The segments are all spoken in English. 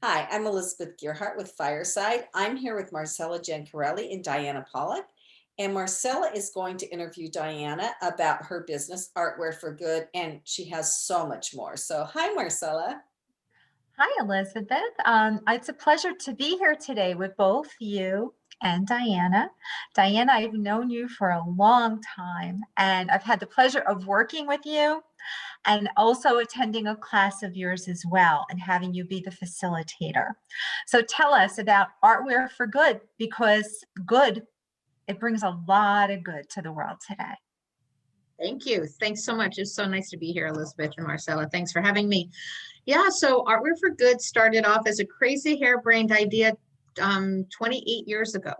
Hi, I'm Elizabeth Gearhart with Fireside. I'm here with Marcella Giancarelli and Diana Polack. And Marcella is going to interview Diana about her business, Artware for Good, and she has so much more. So, hi, Marcella. Hi, Elizabeth. It's a pleasure to be here today with both you and Diana. Diana, I've known you for a long time, and I've had the pleasure of working with you and also attending a class of yours as well and having you be the facilitator. So tell us about Artware for Good, because good, it brings a lot of good to the world today. Thank you. Thanks so much. It's so nice to be here, Elizabeth and Marcella. Thanks for having me. Yeah, so Artware for Good started off as a crazy harebrained idea 28 years ago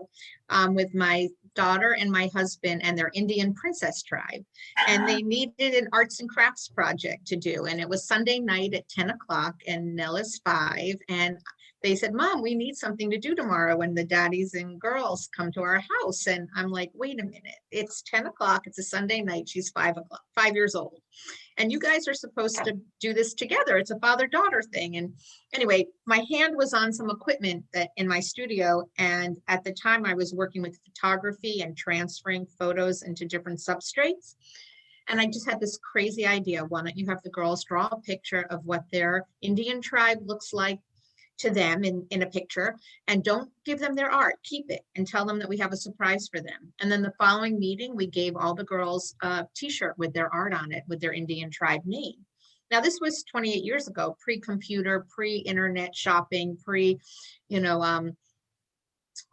with my daughter and my husband and their Indian princess tribe. And they needed an arts and crafts project to do. And it was Sunday night at 10 o'clock and Nella's 5. And they said, Mom, we need something to do tomorrow when the daddies and girls come to our house. And I'm like, wait a minute, it's 10 o'clock. It's a Sunday night. She's 5 o'clock, 5 years old. And you guys are supposed to do this together. It's a father-daughter thing. And anyway, my hand was on some equipment that in my studio. And at the time I was working with photography and transferring photos into different substrates. And I just had this crazy idea. Why don't you have the girls draw a picture of what their Indian tribe looks like to them in a picture, and don't give them their art, keep it and tell them that we have a surprise for them. And then the following meeting, we gave all the girls a t-shirt with their art on it, with their Indian tribe name. Now this was 28 years ago, pre-computer, pre-internet shopping,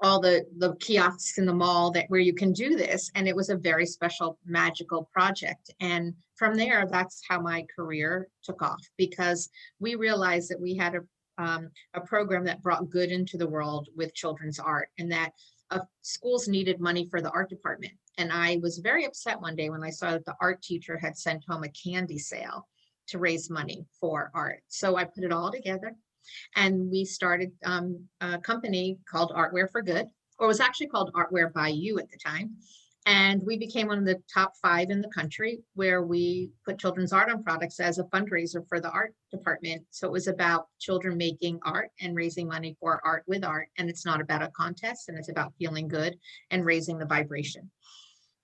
all the kiosks in the mall where you can do this. And it was a very special, magical project. And from there, that's how my career took off, because we realized that we had a program that brought good into the world with children's art, and that schools needed money for the art department. And I was very upset one day when I saw that the art teacher had sent home a candy sale to raise money for art. So I put it all together and we started a company called Artware for Good, or it was actually called Artware by You at the time. And we became one of the top 5 in the country where we put children's art on products as a fundraiser for the art department. So it was about children making art and raising money for art with art. And it's not about a contest, and it's about feeling good and raising the vibration.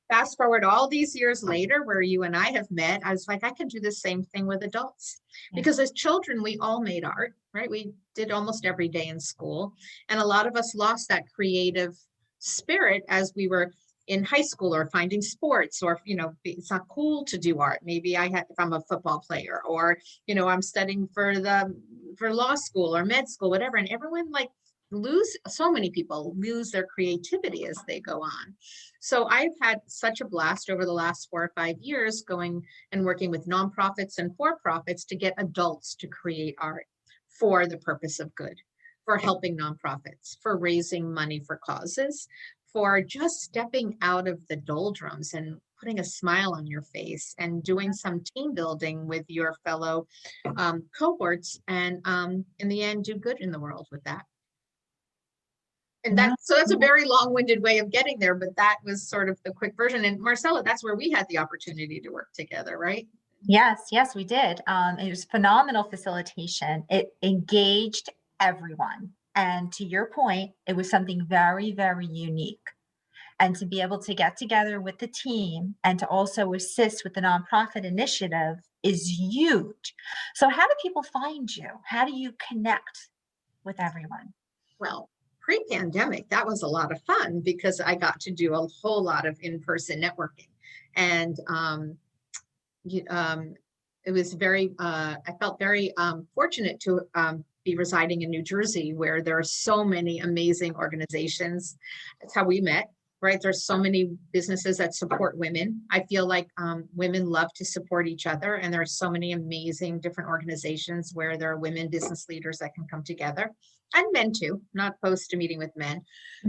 Fast forward all these years later, where you and I have met, I was like, I can do the same thing with adults. Because as children, we all made art, right? We did almost every day in school. And a lot of us lost that creative spirit as we were in high school or finding sports, or, it's not cool to do art. Maybe if I'm a football player, or, I'm studying for law school or med school, whatever. And everyone so many people lose their creativity as they go on. So I've had such a blast over the last 4 or 5 years going and working with nonprofits and for-profits to get adults to create art for the purpose of good, for helping nonprofits, for raising money for causes, for just stepping out of the doldrums and putting a smile on your face and doing some team building with your fellow cohorts, and in the end, do good in the world with that. And that's a very long-winded way of getting there, but that was sort of the quick version. And Marcella, that's where we had the opportunity to work together, right? Yes, we did. It was phenomenal facilitation. It engaged everyone. And to your point, it was something very, very unique. And to be able to get together with the team and to also assist with the nonprofit initiative is huge. So how do people find you? How do you connect with everyone? Well, pre-pandemic, that was a lot of fun because I got to do a whole lot of in-person networking. And it was I felt very fortunate to be residing in New Jersey, where there are so many amazing organizations. That's how we met, right? There's so many businesses that support women. I feel like women love to support each other, and there are so many amazing different organizations where there are women business leaders that can come together, and men too, not opposed to meeting with men.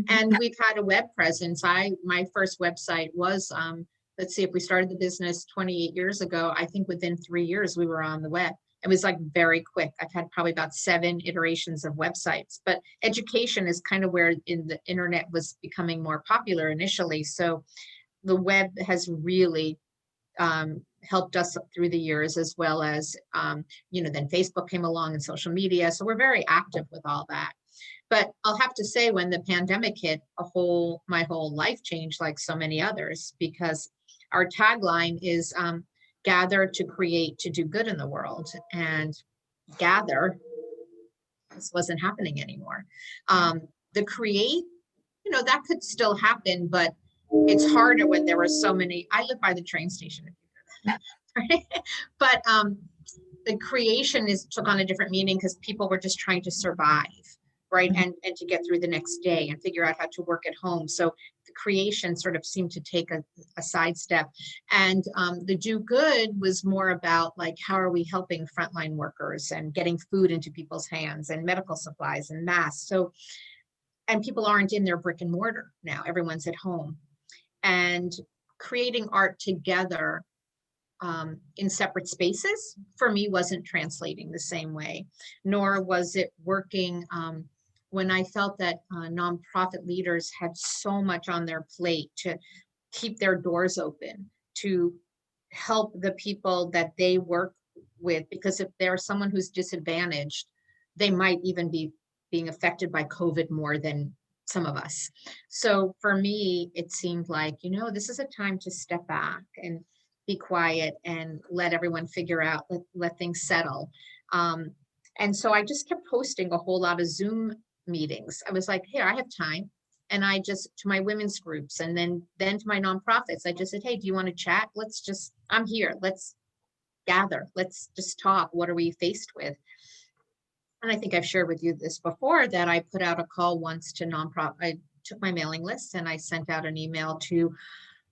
And we've had a web presence. My first website was, let's see, if we started the business 28 years ago, I think within 3 years we were on the web. It was like very quick. I've had probably about 7 iterations of websites, but education is kind of where the internet was becoming more popular initially. So the web has really helped us through the years, as well as, then Facebook came along and social media. So we're very active with all that. But I'll have to say, when the pandemic hit, my whole life changed, like so many others, because our tagline is gather to create, to do good in the world. And gather, this wasn't happening anymore. The create, that could still happen, but it's harder when there were so many. I live by the train station, if you know that. Right? But the creation took on a different meaning, because people were just trying to survive, right? And to get through the next day and figure out how to work at home. So the creation sort of seemed to take a sidestep. And the do good was more about, like, how are we helping frontline workers and getting food into people's hands and medical supplies and masks. And people aren't in their brick and mortar now. Everyone's at home. And creating art together in separate spaces, for me, wasn't translating the same way, nor was it working when I felt that nonprofit leaders had so much on their plate to keep their doors open, to help the people that they work with, because if there's someone who's disadvantaged, they might even be being affected by COVID more than some of us. So for me, it seemed like, this is a time to step back and be quiet and let everyone figure out, let things settle. And so I just kept posting a whole lot of Zoom meetings. I was like, hey, I have time. And I just, to my women's groups, and then to my nonprofits, I just said, hey, do you want to chat? I'm here. Let's gather. Let's just talk. What are we faced with? And I think I've shared with you this before, that I put out a call once to nonprofit. I took my mailing list and I sent out an email to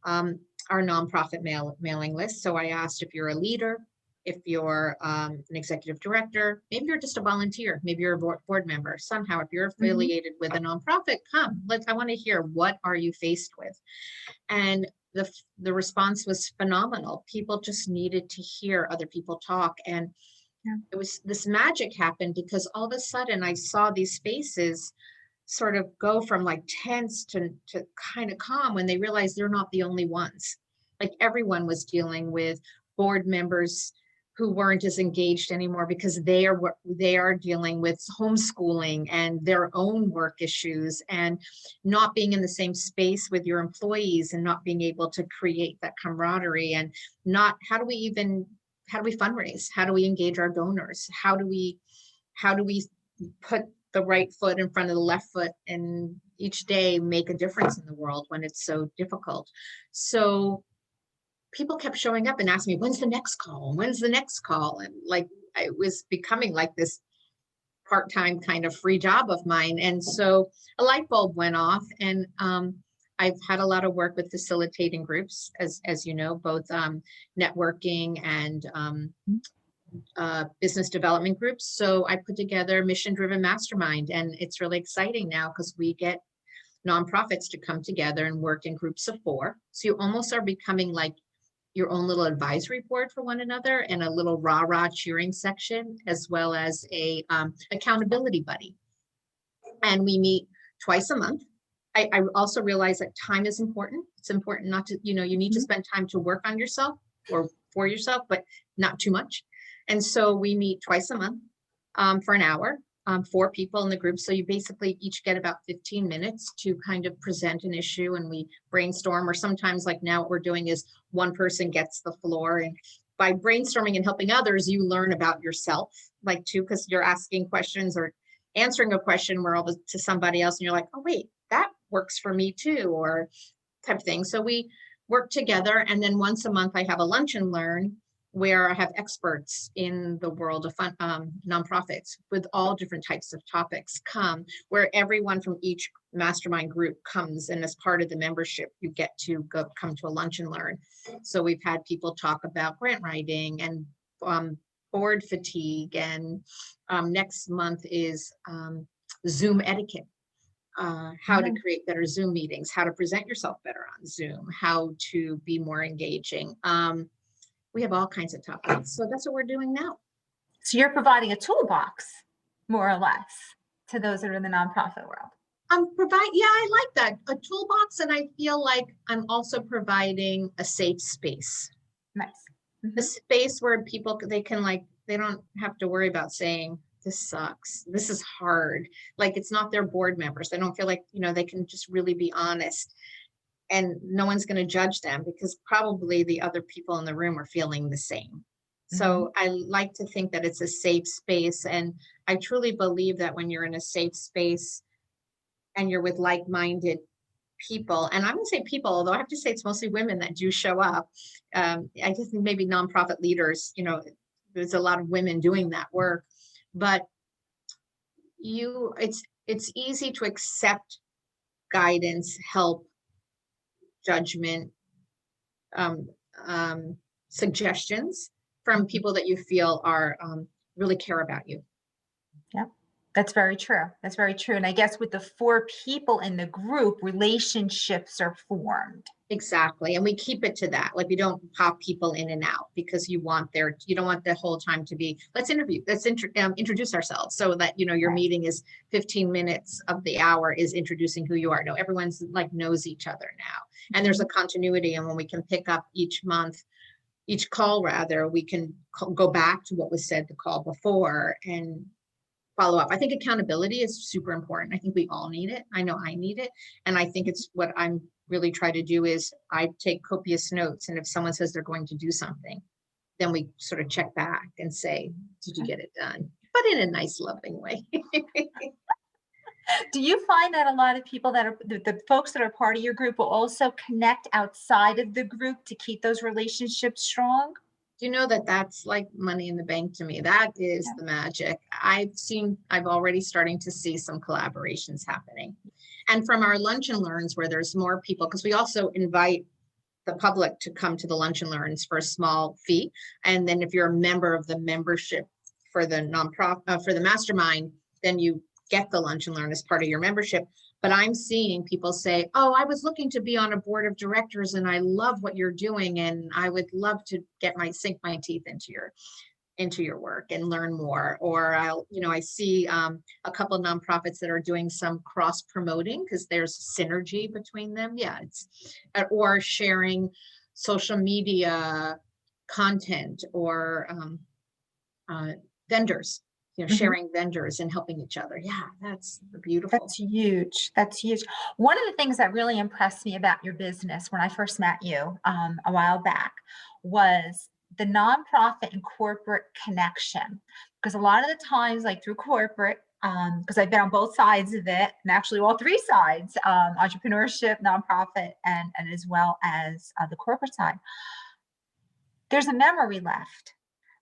our nonprofit mailing list. So I asked, if you're a leader, if you're an executive director, maybe you're just a volunteer, maybe you're a board member, somehow, if you're affiliated with a nonprofit, come. I want to hear, what are you faced with? And the response was phenomenal. People just needed to hear other people talk. And it was, this magic happened, because all of a sudden I saw these faces sort of go from like tense to kind of calm, when they realized they're not the only ones. Like, everyone was dealing with board members who weren't as engaged anymore, because they are dealing with homeschooling and their own work issues, and not being in the same space with your employees, and not being able to create that camaraderie, and how do we fundraise? How do we engage our donors? How do we put the right foot in front of the left foot, and each day make a difference in the world when it's so difficult? So people kept showing up and asking me, when's the next call? When's the next call? And like, it was becoming like this part-time kind of free job of mine. And so a light bulb went off, and I've had a lot of work with facilitating groups, as you know, both networking and business development groups. So I put together Mission-Driven Mastermind, and it's really exciting now, because we get nonprofits to come together and work in groups of 4. So you almost are becoming like your own little advisory board for one another, and a little rah-rah cheering section, as well as a accountability buddy. And we meet twice a month. I also realize that time is important. It's important not to, you need to spend time to work on yourself or for yourself, but not too much. And so we meet twice a month for an hour, 4 people in the group. So you basically each get about 15 minutes to kind of present an issue, and we brainstorm. Or sometimes, like now, what we're doing is one person gets the floor, and by brainstorming and helping others, you learn about yourself, like too, because you're asking questions or answering a question where to somebody else, and you're like, oh wait, that works for me too, or type of thing. So we work together. And then once a month, I have a lunch and learn, where I have experts in the world of nonprofits with all different types of topics come, where everyone from each mastermind group comes, and as part of the membership, you get to come to a lunch and learn. So we've had people talk about grant writing and board fatigue, and next month is Zoom etiquette. How to create better Zoom meetings, how to present yourself better on Zoom, how to be more engaging. We have all kinds of topics. So that's what we're doing now. So you're providing a toolbox, more or less, to those that are in the nonprofit world. I like that, a toolbox. And I feel like I'm also providing a safe space. Nice. a space where people, they can like, they don't have to worry about saying, this sucks, this is hard. Like, it's not their board members. They don't feel like, they can just really be honest, and no one's going to judge them because probably the other people in the room are feeling the same. So I like to think that it's a safe space. And I truly believe that when you're in a safe space and you're with like-minded people, and I'm going to say people, although I have to say it's mostly women that do show up. I just think maybe nonprofit leaders, there's a lot of women doing that work, but it's easy to accept guidance, help, judgment, suggestions from people that you feel are really care about you. Yeah, that's very true. That's very true. And I guess with the 4 people in the group, relationships are formed. Exactly. And we keep it to that. Like, we don't pop people in and out because you don't want the whole time to be, let's introduce ourselves, so that, your meeting is 15 minutes of the hour is introducing who you are. No, everyone's like knows each other now. And there's a continuity. And when we can pick up each call rather, we can go back to what was said the call before and follow up. I think accountability is super important. I think we all need it. I know I need it. And I think it's what I'm really trying to do is I take copious notes. And if someone says they're going to do something, then we sort of check back and say, did you get it done? But in a nice, loving way. Do you find that a lot of people that are the folks that are part of your group will also connect outside of the group to keep those relationships strong? You know that's like money in the bank to me. That is the magic. I've already starting to see some collaborations happening. And from our lunch and learns, where there's more people, because we also invite the public to come to the lunch and learns for a small fee. And then if you're a member of the membership for the nonprofit, for the mastermind, then you get the lunch and learn as part of your membership. But I'm seeing people say, oh, I was looking to be on a board of directors and I love what you're doing. And I would love to sink my teeth into your work and learn more. Or I see a couple of nonprofits that are doing some cross promoting because there's synergy between them. Yeah, or sharing social media content, or vendors, sharing vendors and helping each other. Yeah, that's beautiful. That's huge. That's huge. One of the things that really impressed me about your business when I first met you a while back was the nonprofit and corporate connection. Because a lot of the times, like through corporate, because I've been on both sides of it, and actually all 3 sides, entrepreneurship, nonprofit, and as well as the corporate side, there's a memory left.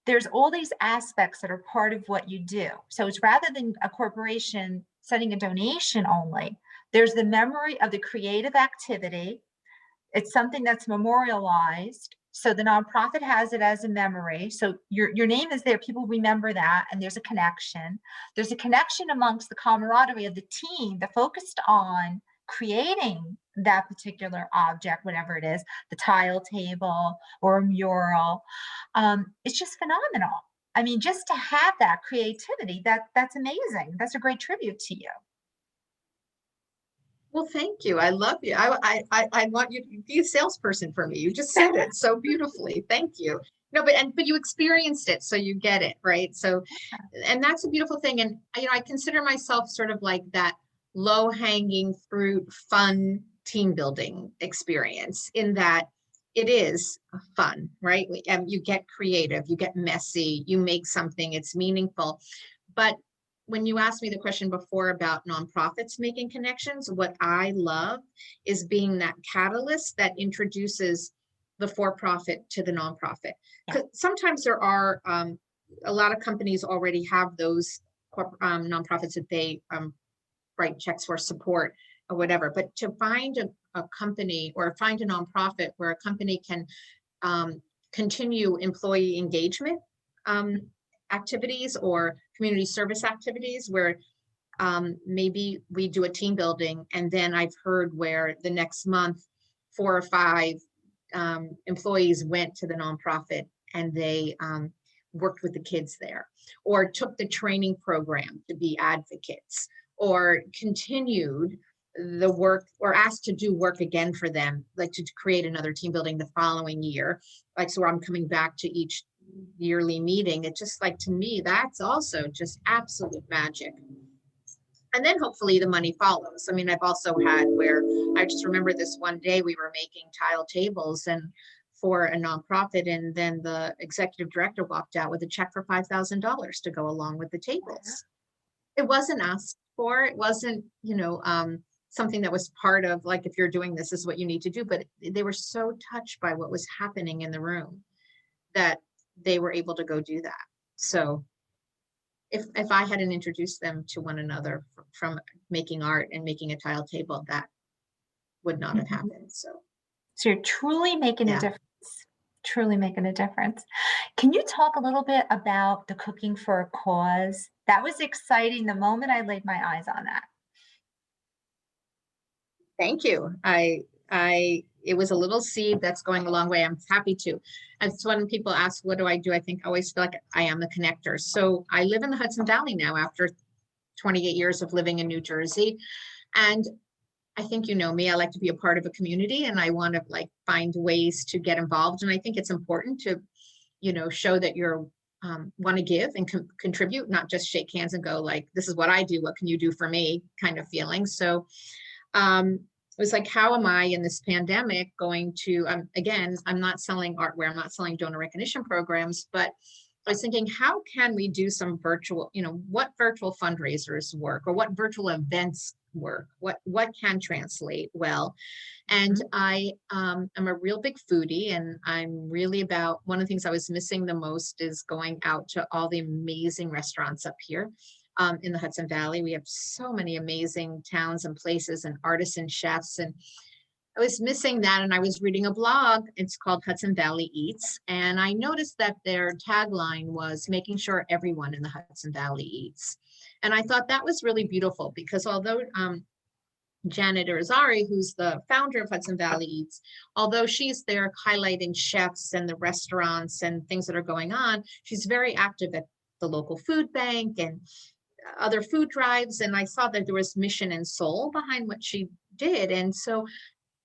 There's all these aspects that are part of what you do. So it's rather than a corporation sending a donation only, there's the memory of the creative activity. It's something that's memorialized. So the nonprofit has it as a memory. So your name is there. People remember that. And there's a connection. There's a connection amongst the camaraderie of the team that focused on creating that particular object, whatever it is, the tile table or a mural. It's just phenomenal. I mean, just to have that creativity, that's amazing. That's a great tribute to you. Well, thank you. I love you. I want you to be a salesperson for me. You just said it so beautifully. Thank you. No, but you experienced it, so you get it, right? So, and that's a beautiful thing. And I consider myself sort of like that low-hanging fruit, fun team building experience, in that it is fun, right? You get creative, you get messy, you make something, it's meaningful. But when you asked me the question before about nonprofits making connections, what I love is being that catalyst that introduces the for-profit to the nonprofit. Because sometimes there are a lot of companies already have those nonprofits that they write checks for support or whatever. But to find a company or find a nonprofit where a company can continue employee engagement activities or community service activities, where maybe we do a team building, and then I've heard where the next month 4 or 5 employees went to the nonprofit and they worked with the kids there, or took the training program to be advocates, or continued the work, or asked to do work again for them, like to create another team building the following year. Like, so I'm coming back to each yearly meeting. It's just like, to me, that's also just absolute magic. And then hopefully the money follows. I mean, I've also had where I just remember this one day we were making tile tables and for a nonprofit, and then the executive director walked out with a check for $5,000 to go along with the tables. It wasn't asked for. It wasn't, something that was part of, like, if you're doing this, this is what you need to do. But they were so touched by what was happening in the room that they were able to go do that. So if I hadn't introduced them to one another from making art and making a tile table, that would not have happened. So you're truly making a Yeah. difference. Truly making a difference. Can you talk a little bit about the Cooking for a Cause? That was exciting the moment I laid my eyes on that. Thank you. It was a little seed that's going a long way. I'm happy to. And so when people ask, what do? I think I always feel like I am the connector. So I live in the Hudson Valley now after 28 years of living in New Jersey. And I think you know me, I like to be a part of a community, and I want to find ways to get involved. And I think it's important to, show that you're want to give and contribute, not just shake hands and go like, this is what I do, what can you do for me kind of feeling. So it was like, how am I in this pandemic going to, again, I'm not selling artware, I'm not selling donor recognition programs, but I was thinking, how can we do some virtual, what virtual fundraisers work, or what virtual events work, what can translate well. And I am a real big foodie, and I'm really about, one of the things I was missing the most is going out to all the amazing restaurants up here. In the Hudson Valley, we have so many amazing towns and places and artisan chefs, and I was missing that. And I was reading a blog, it's called Hudson Valley Eats, and I noticed that their tagline was making sure everyone in the Hudson Valley eats. And I thought that was really beautiful, because although Janet Irizarry, who's the founder of Hudson Valley Eats, although she's there highlighting chefs and the restaurants and things that are going on, she's very active at the local food bank and other food drives. And I saw that there was mission and soul behind what she did. And so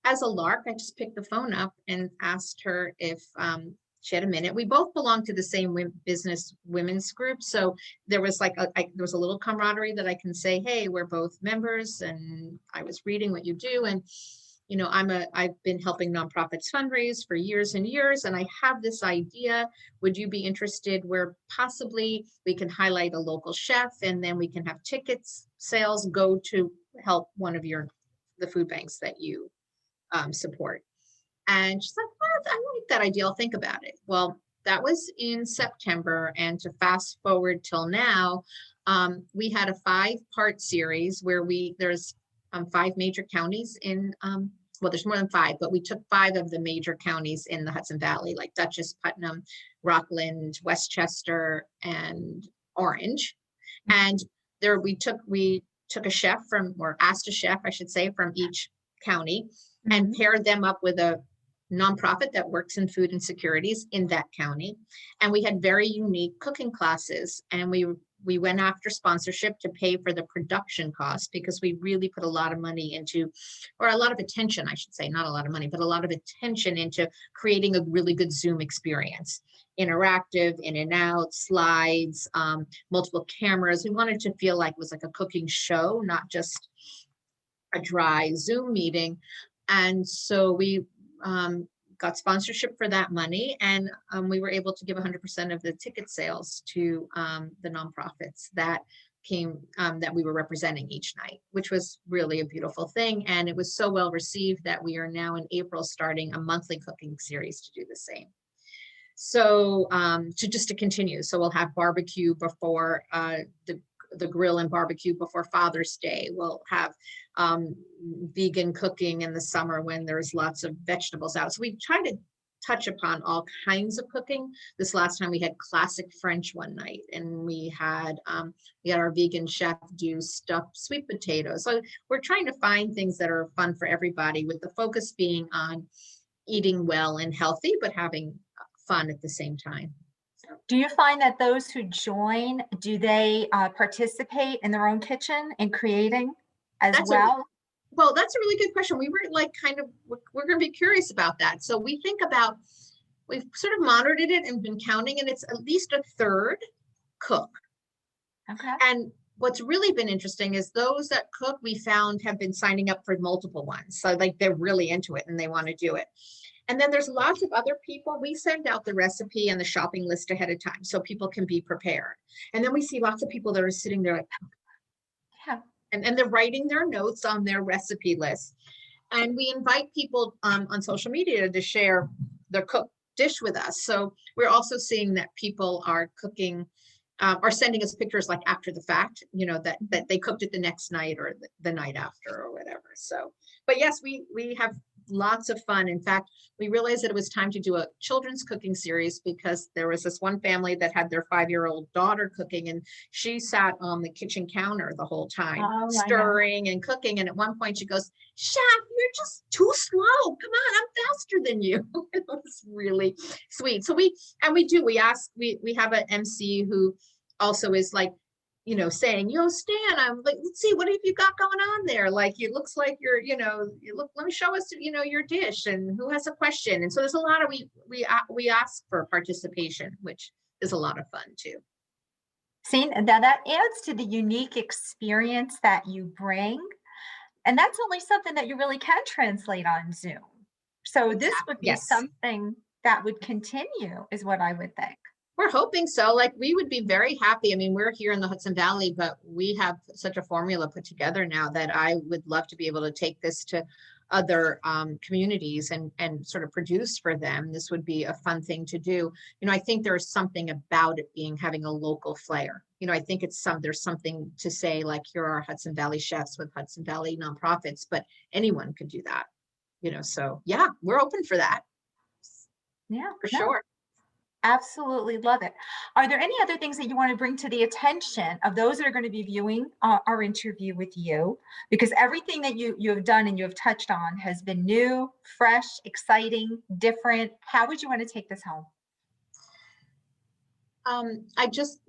as a lark, I just picked the phone up and asked her if she had a minute. We both belong to the same business women's group. So there was there was a little camaraderie that I can say, hey, we're both members, and I was reading what you do. And, I've been helping nonprofits fundraise for years and years. And I have this idea. Would you be interested where possibly we can highlight a local chef, and then we can have tickets sales go to help one of the food banks that you support? And she's like, well, I like that idea. I'll think about it. Well, that was in September. And to fast forward till now, we had a 5-part series where there's 5 major counties in, well, there's more than 5, but we took 5 of the major counties in the Hudson Valley, like Dutchess, Putnam, Rockland, Westchester, and Orange. And there we took a chef or asked a chef, I should say, from each county, and paired them up with a nonprofit that works in food insecurities in that county. And we had very unique cooking classes, and we went after sponsorship to pay for the production costs, because we really put a lot of money into, or a lot of attention, I should say, not a lot of money, but a lot of attention into creating a really good Zoom experience. Interactive, in and out, slides, multiple cameras. We wanted to feel like it was like a cooking show, not just a dry Zoom meeting. And so we got sponsorship for that money, and we were able to give 100% of the ticket sales to the nonprofits that came, that we were representing each night, which was really a beautiful thing. And it was so well received that we are now in April starting a monthly cooking series to do the same. So to continue, so we'll have barbecue before the grill and barbecue before Father's Day. We'll have vegan cooking in the summer when there's lots of vegetables out. So we try to touch upon all kinds of cooking. This last time we had classic French one night, and we had our vegan chef do stuffed sweet potatoes. So we're trying to find things that are fun for everybody, with the focus being on eating well and healthy, but having fun at the same time. Do you find that those who join, do they participate in their own kitchen in creating as well? Well, that's a really good question. We were like we're going to be curious about that. So we think about, we've sort of monitored it and been counting, and it's at least a third cook. Okay. And what's really been interesting is those that cook, we found, have been signing up for multiple ones. So like they're really into it and they want to do it. And then there's lots of other people. We send out the recipe and the shopping list ahead of time so people can be prepared. And then we see lots of people that are sitting there like, Yeah. and they're writing their notes on their recipe list. And we invite people on social media to share their cooked dish with us. So we're also seeing that people are cooking, are sending us pictures like after the fact, you know, that they cooked it the next night or the night after or whatever. So, but yes, we have lots of fun. In fact, we realized that it was time to do a children's cooking series because there was this one family that had their 5-year-old daughter cooking, and she sat on the kitchen counter the whole time, Oh, I know. stirring and cooking. And at one point she goes, "Chef, you're just too slow. Come on, I'm faster than you." It was really sweet. So we have an MC who also is like, you know, saying, "Yo, Stan, I'm like, let's see, what have you got going on there? Like, it looks like you're, you know, let me show us, you know, your dish, and who has a question." And so there's a lot of, we ask for participation, which is a lot of fun too. See, now that adds to the unique experience that you bring. And that's only something that you really can translate on Zoom. So this would be Yes. something that would continue, is what I would think. We're hoping so. Like, we would be very happy. I mean, we're here in the Hudson Valley, but we have such a formula put together now that I would love to be able to take this to other communities and sort of produce for them. This would be a fun thing to do. You know, I think there's something about it having a local flair. You know, I think there's something to say, like, here are Hudson Valley chefs with Hudson Valley nonprofits, but anyone could do that. You know, so yeah, we're open for that. Yeah, For no, sure. absolutely love it. Are there any other things that you want to bring to the attention of those that are going to be viewing our interview with you? Because everything that you have done and you have touched on has been new, fresh, exciting, different. How would you want to take this home?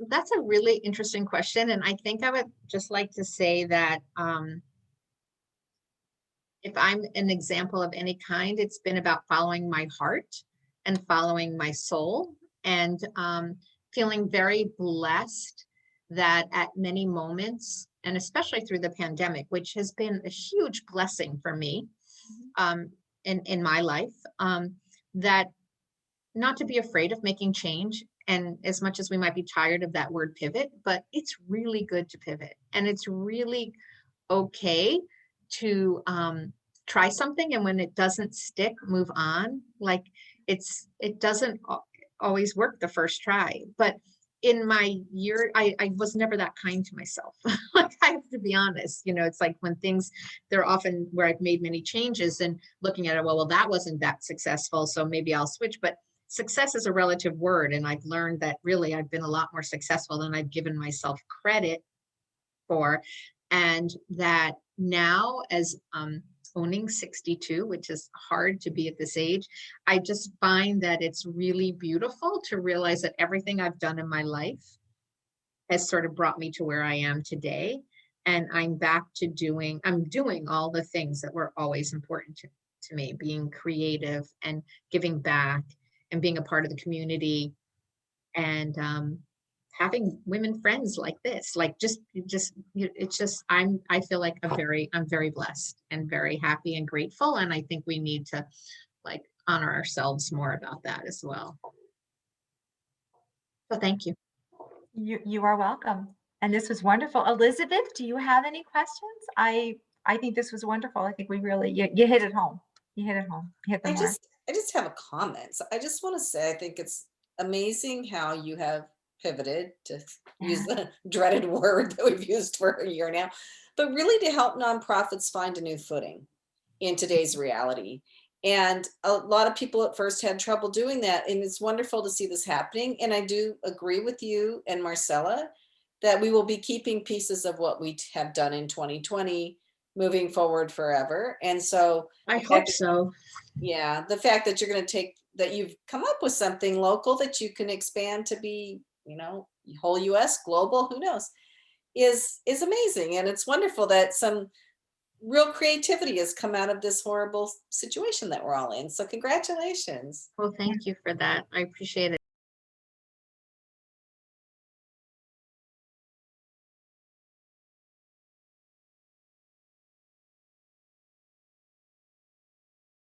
That's a really interesting question. And I think I would just like to say that if I'm an example of any kind, it's been about following my heart and following my soul, and feeling very blessed that at many moments, and especially through the pandemic, which has been a huge blessing for me in my life, that not to be afraid of making change. And as much as we might be tired of that word pivot, but it's really good to pivot, and it's really okay to try something, and when it doesn't stick, move on. Like, it doesn't always work the first try. But in my year, I was never that kind to myself. Like, I have to be honest, you know, it's like when things, they're often where I've made many changes and looking at it, well, that wasn't that successful, so maybe I'll switch. But success is a relative word, and I've learned that really I've been a lot more successful than I've given myself credit for. And that now, as owning 62, which is hard to be at this age, I just find that it's really beautiful to realize that everything I've done in my life has sort of brought me to where I am today. And I'm doing all the things that were always important to me, being creative and giving back and being a part of the community, and having women friends like this. Like, I feel like I'm very blessed and very happy and grateful. And I think we need to, like, honor ourselves more about that as well. So thank you. You are welcome. And this was wonderful. Elizabeth, do you have any questions? I think this was wonderful. I think we really, you hit it home. You hit it home. You hit the mark. I just have a comment. So I just want to say, I think it's amazing how you have pivoted, to use the dreaded word that we've used for a year now, but really to help nonprofits find a new footing in today's reality. And a lot of people at first had trouble doing that. And it's wonderful to see this happening. And I do agree with you and Marcella that we will be keeping pieces of what we have done in 2020 moving forward forever. And so I hope so. yeah, the fact that that you've come up with something local that you can expand to be, you know, whole US, global, who knows, is amazing. And it's wonderful that some real creativity has come out of this horrible situation that we're all in. So congratulations. Well, thank you for that. I appreciate it.